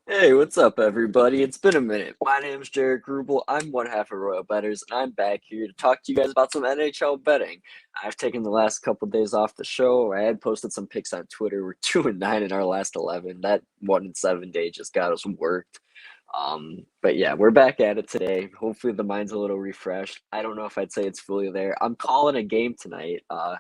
Hey, what's up, everybody? It's been a minute. My name's Jared Grubel. I'm one half of Royal Bettors, and I'm back here to talk to you guys about some NHL betting. I've taken the last couple days off the show. I had posted some picks on Twitter. We're 2-9 in our last 11. That 1-7 day just got us worked. But yeah, we're back at it today. Hopefully, the mind's a little refreshed. I don't know if I'd say it's fully there. I'm calling a game tonight. An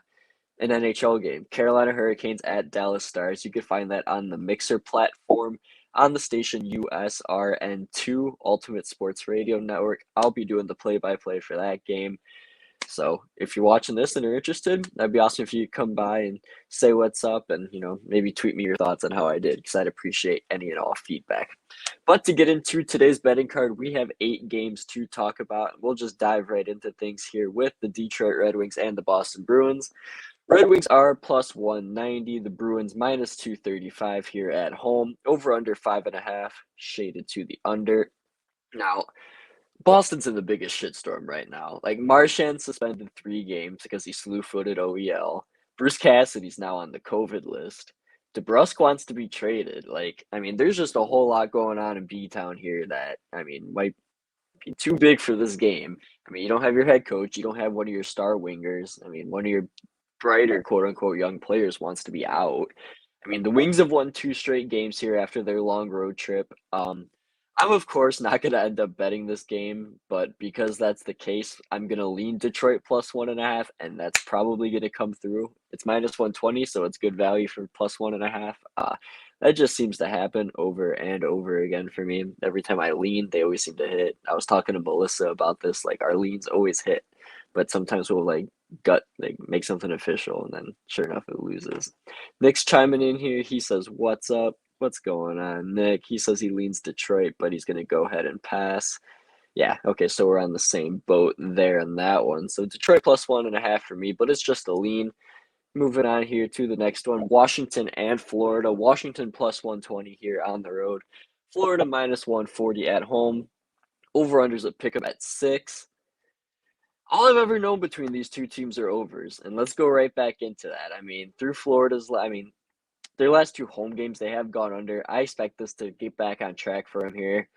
NHL game. Carolina Hurricanes at Dallas Stars. You can find that on the Mixer platform on the station USRN2 Ultimate Sports Radio Network. I'll be doing the play-by-play for that game. So if you're watching this and are interested, that'd be awesome if you come by and say what's up and, maybe tweet me your thoughts on how I did because I'd appreciate any and all feedback. But to get into today's betting card, we have 8 games to talk about. We'll just dive right into things here with the Detroit Red Wings and the Boston Bruins. Red Wings are plus 190. The Bruins minus 235 here at home. Over under 5.5, shaded to the under. Now, Boston's in the biggest shitstorm right now. Like, Marchand suspended 3 games because he slew-footed OEL. Bruce Cassidy's now on the COVID list. DeBrusk wants to be traded. There's just a whole lot going on in B-Town here that, might be too big for this game. You don't have your head coach. You don't have one of your star wingers. One of your brighter quote unquote young players wants to be out. The Wings have won 2 straight games here after their long road trip. I'm of course not going to end up betting this game, but because that's the case, I'm going to lean Detroit plus 1.5, and that's probably going to come through. It's minus 120, so it's good value for plus 1.5. That just seems to happen over and over again for me. Every time I lean, they always seem to hit. I was talking to Melissa about this, like our leans always hit, but sometimes we'll make something official, and then sure enough, it loses. Nick's chiming in here. He says, "What's up? What's going on, Nick?" He says he leans Detroit, but he's going to go ahead and pass. Yeah, okay, so we're on the same boat there on that one. So Detroit plus 1.5 for me, but it's just a lean. Moving on here to the next one, Washington and Florida. Washington plus 120 here on the road. Florida minus 140 at home. Over-unders at pick up at 6. All I've ever known between these two teams are overs, and let's go right back into that. Through their last 2 home games, they have gone under. I expect this to get back on track for them here.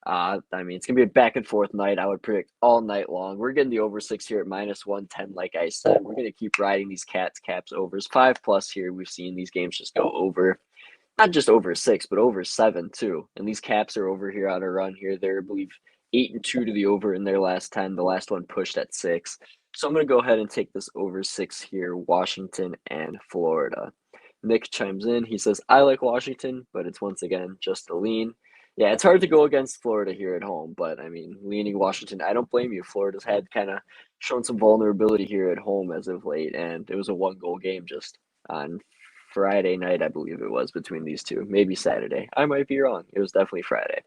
It's going to be a back and forth night. I would predict all night long. We're getting the over 6 here at minus 110, like I said. We're going to keep riding these caps, overs. 5 plus here. We've seen these games just go over. Not just over 6, but over 7 too. And these caps are over here on a run here. They're, I believe, 8-2 to the over in their last 10. The last one pushed at 6. So I'm going to go ahead and take this over 6 here, Washington and Florida. Nick chimes in. He says, I like Washington, but it's once again just a lean. Yeah, it's hard to go against Florida here at home, but leaning Washington, I don't blame you. Florida's had kind of shown some vulnerability here at home as of late, and it was a 1-goal game just on Friday night, I believe it was, between these two. Maybe Saturday. I might be wrong. It was definitely Friday.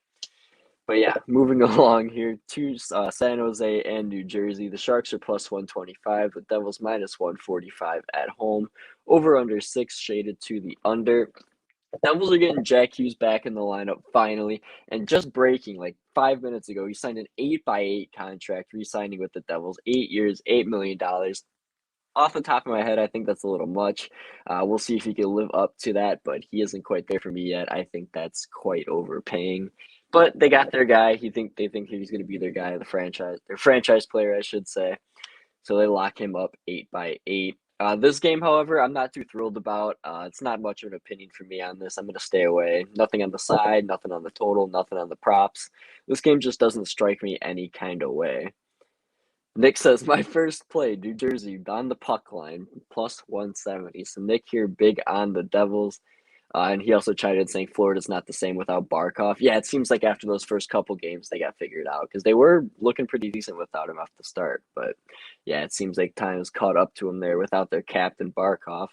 But yeah, moving along here to San Jose and New Jersey. The Sharks are plus 125. The Devils minus 145 at home. Over under 6, shaded to the under. Devils are getting Jack Hughes back in the lineup finally, and just breaking like 5 minutes ago, he signed an 8x8 contract, re-signing with the Devils, 8 years, $8 million. Off the top of my head, I think that's a little much. We'll see if he can live up to that, but he isn't quite there for me yet. I think that's quite overpaying. But they got their guy. They think he's going to be their guy, their franchise player, I should say. So they lock him up 8x8. This game, however, I'm not too thrilled about. It's not much of an opinion for me on this. I'm going to stay away. Nothing on the side, nothing on the total, nothing on the props. This game just doesn't strike me any kind of way. Nick says, my first play, New Jersey, on the puck line, plus 170. So Nick here, big on the Devils. And he also chimed in saying Florida's not the same without Barkov. Yeah, it seems like after those first couple games, they got figured out because they were looking pretty decent without him off the start. But yeah, it seems like time has caught up to him there without their captain Barkov.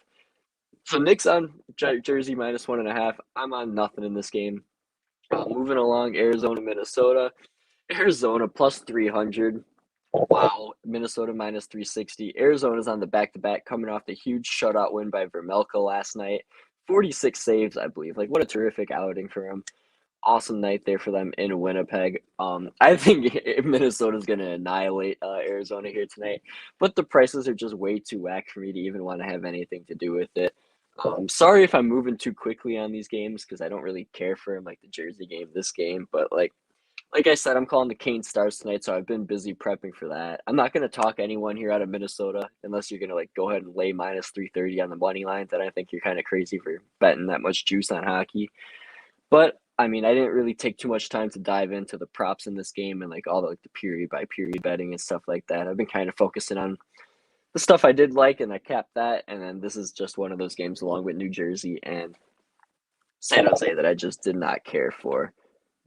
So Nick's on Jersey minus 1.5. I'm on nothing in this game. Moving along, Arizona, Minnesota. Arizona plus 300. Wow, Minnesota minus 360. Arizona's on the back-to-back coming off the huge shutout win by Vermelka last night. 46 saves, I believe. Like, what a terrific outing for him. Awesome night there for them in Winnipeg. I think Minnesota's going to annihilate Arizona here tonight, but the prices are just way too whack for me to even want to have anything to do with it. Sorry if I'm moving too quickly on these games because I don't really care for them, like the Jersey game, this game. But like I said, I'm calling the Cane Stars tonight, so I've been busy prepping for that. I'm not going to talk anyone here out of Minnesota unless you're going to like go ahead and lay minus 330 on the money line. Then I think you're kind of crazy for betting that much juice on hockey. But I mean, I didn't really take too much time to dive into the props in this game and like all the like the period by period betting and stuff like that. I've been kind of focusing on the stuff I did like, and I capped that. And then this is just one of those games along with New Jersey and San Jose that I just did not care for.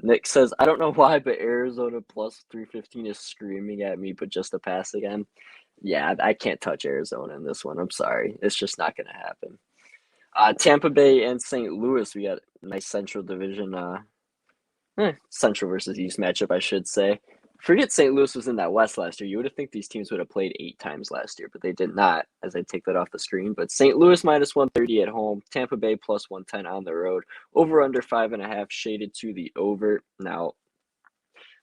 Nick says, I don't know why, but Arizona plus 315 is screaming at me, but just a pass again. Yeah, I can't touch Arizona in this one. I'm sorry. It's just not going to happen. Tampa Bay and St. Louis, we got a nice Central Division, Central versus East matchup, I should say. Forget St. Louis was in that West last year. You would have think these teams would have played 8 times last year, but they did not, as I take that off the screen. But St. Louis minus 130 at home, Tampa Bay plus 110 on the road, over under 5.5, shaded to the over. Now,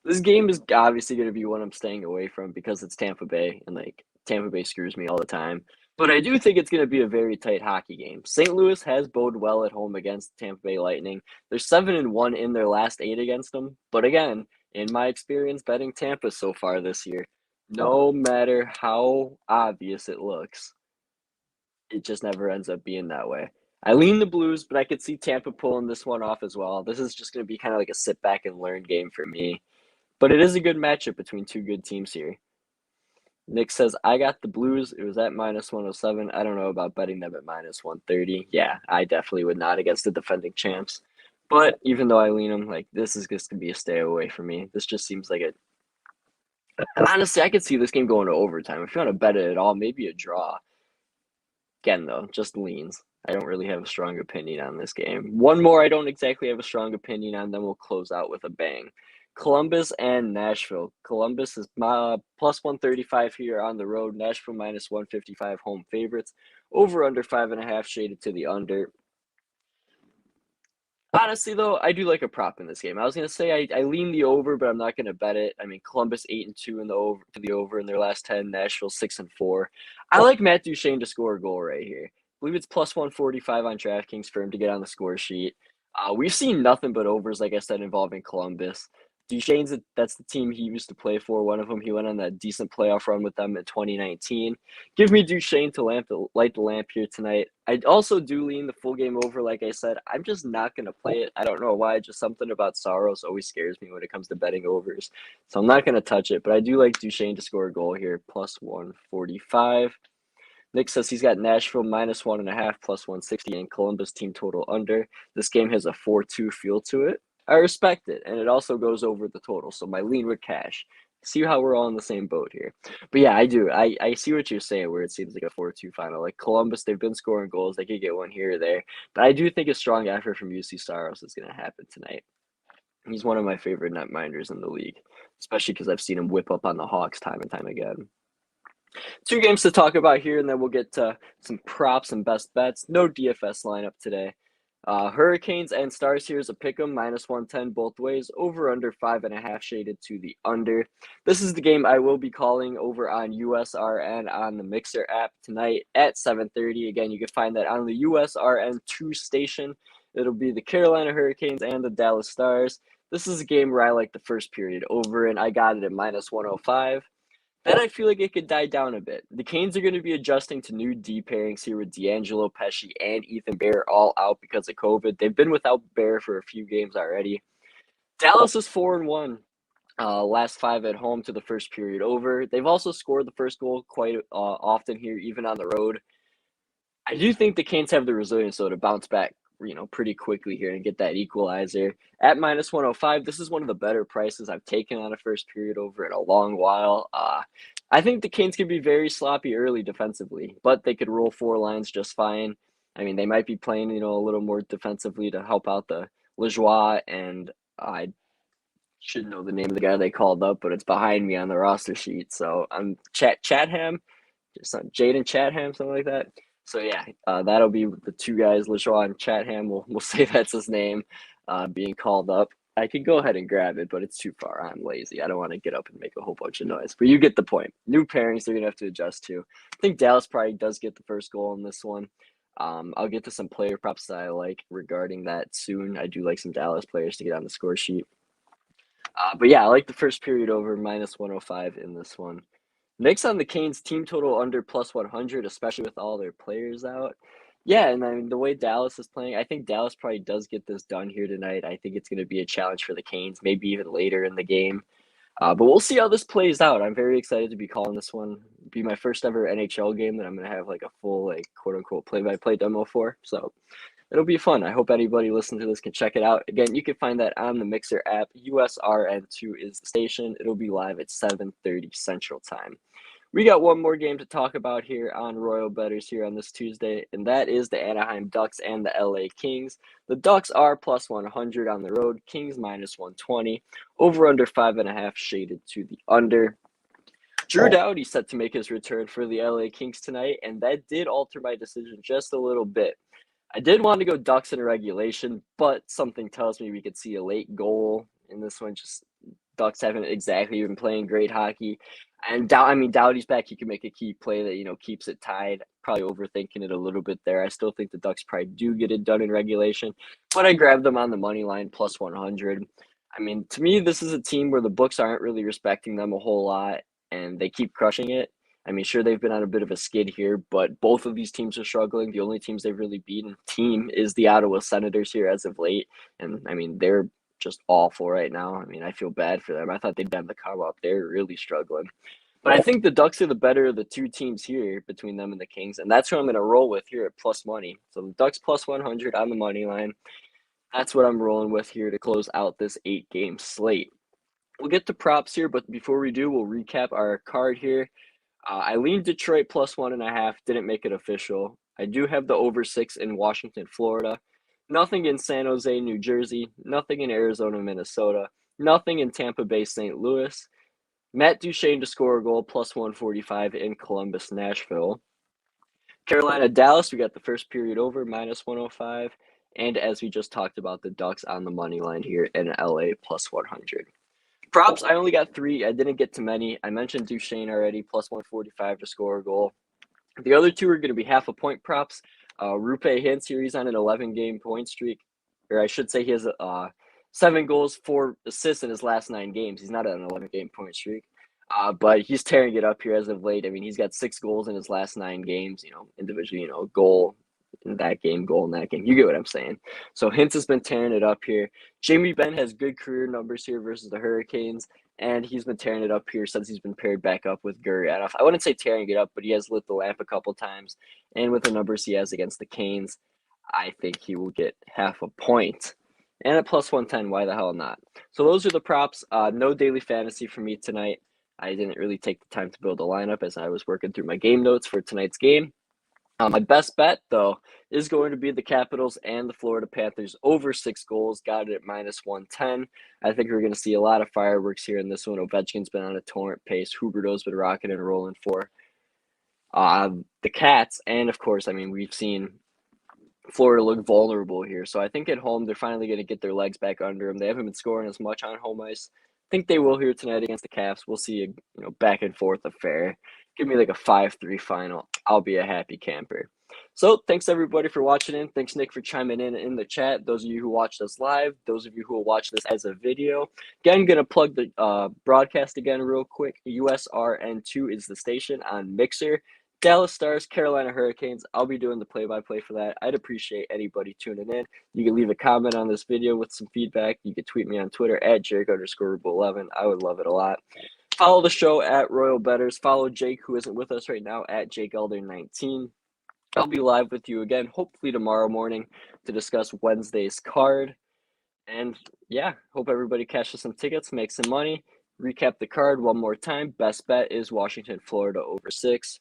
this game is obviously going to be one I'm staying away from because it's Tampa Bay, and like Tampa Bay screws me all the time. But I do think it's going to be a very tight hockey game. St. Louis has bode well at home against Tampa Bay Lightning. They're 7-1 in their last 8 against them. But again, in my experience betting Tampa so far this year, no matter how obvious it looks, it just never ends up being that way. I lean the Blues, but I could see Tampa pulling this one off as well. This is just going to be kind of like a sit back and learn game for me. But it is a good matchup between two good teams here. Nick says, I got the Blues. It was at minus 107. I don't know about betting them at minus 130. Yeah, I definitely would not against the defending champs. But even though I lean them, like, this is just going to be a stay away for me. This just seems like a. Honestly, I could see this game going to overtime. If you want to bet it at all, maybe a draw. Again, though, just leans. I don't really have a strong opinion on this game. One more I don't exactly have a strong opinion on, then we'll close out with a bang. Columbus and Nashville. Columbus is plus 135 here on the road. Nashville minus 155 home favorites. Over under 5.5, shaded to the under. Honestly, though, I do like a prop in this game. I was gonna say I lean the over, but I'm not gonna bet it. I mean, Columbus 8-2 in the over to the over in their last 10. Nashville 6-4. I like Matt Duchene to score a goal right here. I believe it's plus 145 on DraftKings for him to get on the score sheet. We've seen nothing but overs, like I said, involving Columbus. That's the team he used to play for. One of them, he went on that decent playoff run with them in 2019. Give me Duchene to light the lamp here tonight. I also do lean the full game over, like I said. I'm just not going to play it. I don't know why. Just something about Saros always scares me when it comes to betting overs. So I'm not going to touch it, but I do like Duchene to score a goal here, plus 145. Nick says he's got Nashville minus 1.5, plus 160, and Columbus team total under. This game has a 4-2 feel to it. I respect it, and it also goes over the total, so my lean would cash. See how we're all in the same boat here. But yeah, I do. I see what you're saying where it seems like a 4-2 final. Like Columbus, they've been scoring goals. They could get one here or there. But I do think a strong effort from UC Saros is going to happen tonight. He's one of my favorite netminders in the league, especially because I've seen him whip up on the Hawks time and time again. 2 games to talk about here, and then we'll get to some props and best bets. No DFS lineup today. Hurricanes and Stars here is a pick 'em, minus 110 both ways, over under 5.5, shaded to the under. This is the game I will be calling over on USRN on the Mixer app tonight at 7:30. Again, you can find that on the USRN2 station. It'll be the Carolina Hurricanes and the Dallas Stars. This is a game where I like the first period over, and I got it at minus 105. Then I feel like it could die down a bit. The Canes are going to be adjusting to new D pairings here with D'Angelo, Pesci, and Ethan Bear all out because of COVID. They've been without Bear for a few games already. Dallas is 4-1. Last 5 at home to the first period over. They've also scored the first goal quite often here, even on the road. I do think the Canes have the resilience, though, to bounce back, pretty quickly here and get that equalizer. At minus 105, this is one of the better prices I've taken on a first period over in a long while. I think the Canes could be very sloppy early defensively, but they could roll 4 lines just fine. I mean, they might be playing, a little more defensively to help out the Lajoie, and I should know the name of the guy they called up, but it's behind me on the roster sheet. So I'm Chatham, just Jaden Chatham, something like that. So yeah, that'll be the 2 guys, Lajoie and Chatham. We'll say that's his name, being called up. I could go ahead and grab it, but it's too far. I'm lazy. I don't want to get up and make a whole bunch of noise. But you get the point. New pairings they're gonna have to adjust to. I think Dallas probably does get the first goal in this one. I'll get to some player props that I like regarding that soon. I do like some Dallas players to get on the score sheet. But yeah, I like the first period over -105 in this one. Next on the Canes team total under +100, especially with all their players out. Yeah, and I mean the way Dallas is playing, I think Dallas probably does get this done here tonight. I think it's going to be a challenge for the Canes, maybe even later in the game. But we'll see how this plays out. I'm very excited to be calling this one. Be my first ever NHL game that I'm going to have like a full like quote unquote play-by-play demo for. So it'll be fun. I hope anybody listening to this can check it out. Again, you can find that on the Mixer app. USRN2 is the station. It'll be live at 7:30 Central Time. We got one more game to talk about here on Royal Bettors here on this Tuesday, and that is the Anaheim Ducks and the LA Kings. The Ducks are +100 on the road, Kings -120. Over under 5.5 shaded to the under. Drew Doughty set to make his return for the LA Kings tonight, and that did alter my decision just a little bit. I did want to go Ducks in regulation, but something tells me we could see a late goal in this one. Just Ducks haven't exactly been playing great hockey. And Doughty's back. He can make a key play that, keeps it tied. Probably overthinking it a little bit there. I still think the Ducks probably do get it done in regulation, but I grabbed them on the money line +100. I mean, to me, this is a team where the books aren't really respecting them a whole lot, and they keep crushing it. I mean, sure, they've been on a bit of a skid here, but both of these teams are struggling. The only teams they've really beaten is the Ottawa Senators here as of late. And, I mean, they're just awful right now. I mean, I feel bad for them. I thought they'd been the come up. They're really struggling. But I think the Ducks are the better of the two teams here between them and the Kings, and that's who I'm going to roll with here at plus money. So the Ducks +100 on the money line. That's what I'm rolling with here to close out this 8-game slate. We'll get to props here, but before we do, we'll recap our card here. I leaned Detroit +1.5, didn't make it official. I do have the over 6 in Washington, Florida. Nothing in San Jose, New Jersey. Nothing in Arizona, Minnesota. Nothing in Tampa Bay, St. Louis. Matt Duchene to score a goal +145 in Columbus, Nashville. Carolina, Dallas, we got the first period over -105. And as we just talked about, the Ducks on the money line here in LA +100. Props, I only got 3. I didn't get to many. I mentioned Duchene already, +145 to score a goal. The other 2 are going to be half a point props. Rupe Hintz here, he's on an 11-game point streak. Or I should say he has 7 goals, 4 assists in his last 9 games. He's not on an 11-game point streak. But he's tearing it up here as of late. I mean, he's got 6 goals in his last 9 games, individually, goal in that game, goal in that game. You get what I'm saying. So Hintz has been tearing it up here. Jamie Benn has good career numbers here versus the Hurricanes, and he's been tearing it up here since he's been paired back up with Gurianov. I wouldn't say tearing it up, but he has lit the lamp a couple times, and with the numbers he has against the Canes, I think he will get half a point. And at +110, why the hell not? So those are the props. No daily fantasy for me tonight. I didn't really take the time to build a lineup as I was working through my game notes for tonight's game. My best bet, though, is going to be the Capitals and the Florida Panthers over 6 goals. Got it at -110. I think we're going to see a lot of fireworks here in this one. Ovechkin's been on a torrent pace. Huberdeau's been rocking and rolling for the Cats. And, of course, I mean, we've seen Florida look vulnerable here. So I think at home they're finally going to get their legs back under them. They haven't been scoring as much on home ice. I think they will here tonight against the Caps. We'll see a back and forth affair. Give me like a 5-3 final. I'll be a happy camper. So thanks everybody for watching in. Thanks Nick for chiming in the chat. Those of you who watched us live, those of you who will watch this as a video. Again, gonna plug the broadcast again real quick. USRN2 is the station on Mixer. Dallas Stars, Carolina Hurricanes. I'll be doing the play-by-play for that. I'd appreciate anybody tuning in. You can leave a comment on this video with some feedback. You can tweet me on Twitter at Jake_Ruble11. I would love it a lot. Follow the show at Royal Bettors. Follow Jake, who isn't with us right now, at JakeElder19. I'll be live with you again, hopefully tomorrow morning, to discuss Wednesday's card. And yeah, hope everybody cashes some tickets, make some money. Recap the card one more time. Best bet is Washington, Florida over 6.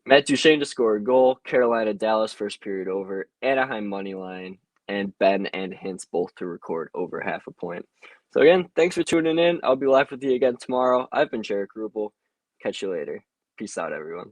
Matt Duchene to score a goal. Carolina, Dallas first period over. Anaheim money line. And Ben and Hintz both to record over half a point. So again, thanks for tuning in. I'll be live with you again tomorrow. I've been Jarek Rubel. Catch you later. Peace out, everyone.